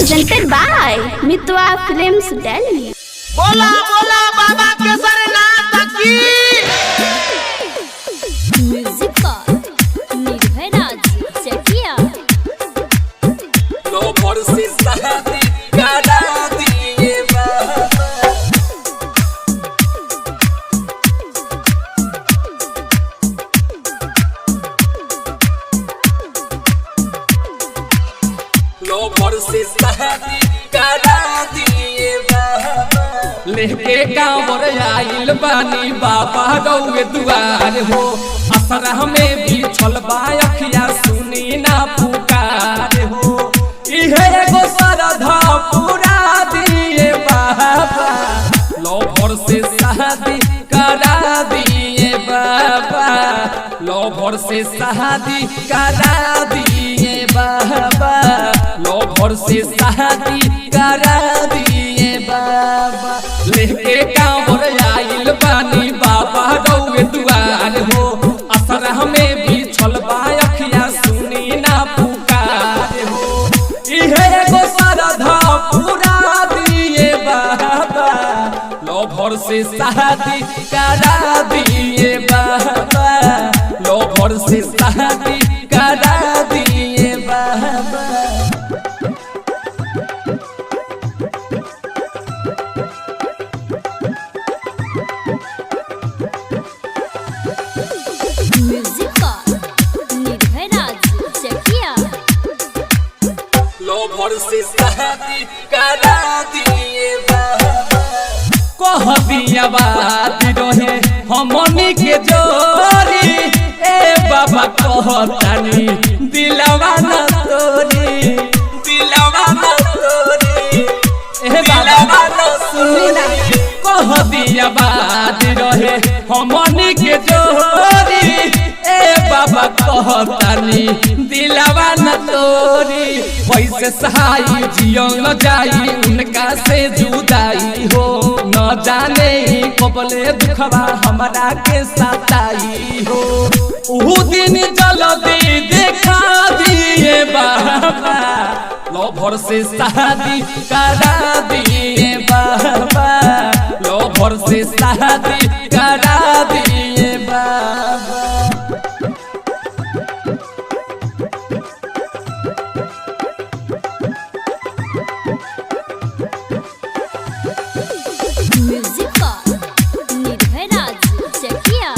presented by Mitwa Films Delhi. बोला बोला बाबा केसरनाथ की। म्यूजिक का निर्भय राज चकिया। लो बरसी शादी करा दिए बाबा। लो बरसी शादी करा दिए बाबा। लेके कांवर आइल बानी बाबा गौए दुआर हो। असर हमें भी छलबा अखिया सुनी ना पुकार हो। इहे एगो श्रद्धा पूरा दिए बाबा। लो भर से शादी करा दिए बाबा। लो भर से शादी करा दिए बाबा। लो भर से शादी करा दिए बाबा। लेके कांवर आइल बानी बाबा गौए दुआर हो। असर हमें भी छलबा अखिया सुनी ना पुकार हो। इहे एगो श्रद्धा पूरा दिए बाबा। लो भर से शादी करा दिए बाबा। लो भर से शादी करा दिए बाबा। म्यूजिक का निर्भय राज चकिया। लो भर से शादी करा दिए बाबा। कह दिया बात रहे हमनी के जोरी। ए बाबा कहतानी दिलवा न तोरी। दिलवा न तोरी। ए बाबा सुनी ना। कह दिया बात रहे हमनी के जोरी। ए बाबा कहतानी दिलवा न तोरी। पैसे सहाई जियो न जाई उनका से जुदाई हो। न जाने कबले दुखवा हमरा के सताई हो। ऊ दिन जल्दी देखा दिए बाबा। लो भर से शादी करा दिए बाबा। लो भर से शादी करा दिए बाबा। म्यूजिक का निर्भय राज चकिया।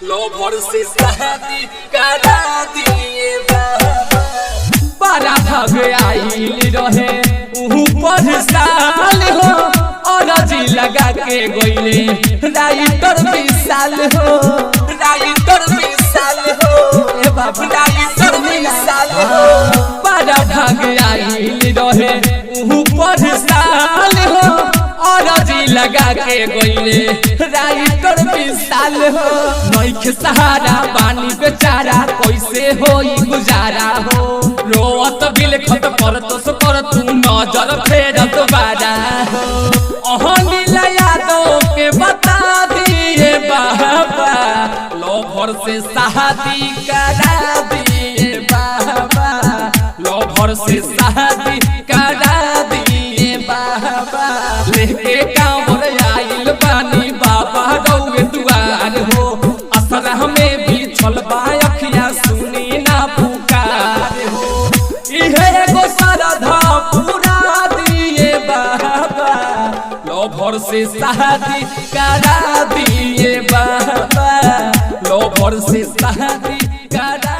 लो भर से शादी करा दिए बाबा। बड़ा भग आइल रहे ऊपर साल हो। और जी लगा के गईले राइटर विशाल हो। राइटर विशाल हो। ए बाबा राइटर विशाल हो। बड़ा भग आइल रहे ऊपर साल हो। और जी लगा के गईले राइटर विशाल हो। नइख सहारा बानी बेचारा कैसे होई गुजारा हो। रोत बिलखत पर तो कर तू नजर फेरत बारा हो। अहनीला यादों के बता दिए बाबा। लो भर से शादी करा दिए बाबा। लो भर से शादी करा दिए बाबा। लेके कांवर आइल बानी बाबा गौए दुआर हो। असर हमें भी छलबा अखिया सुनी ना पुकार हो। इहे एगो श्रद्धा पूरा दिए बाबा। लो भर से शादी करा दिए बाबा। लो भर से शादी करा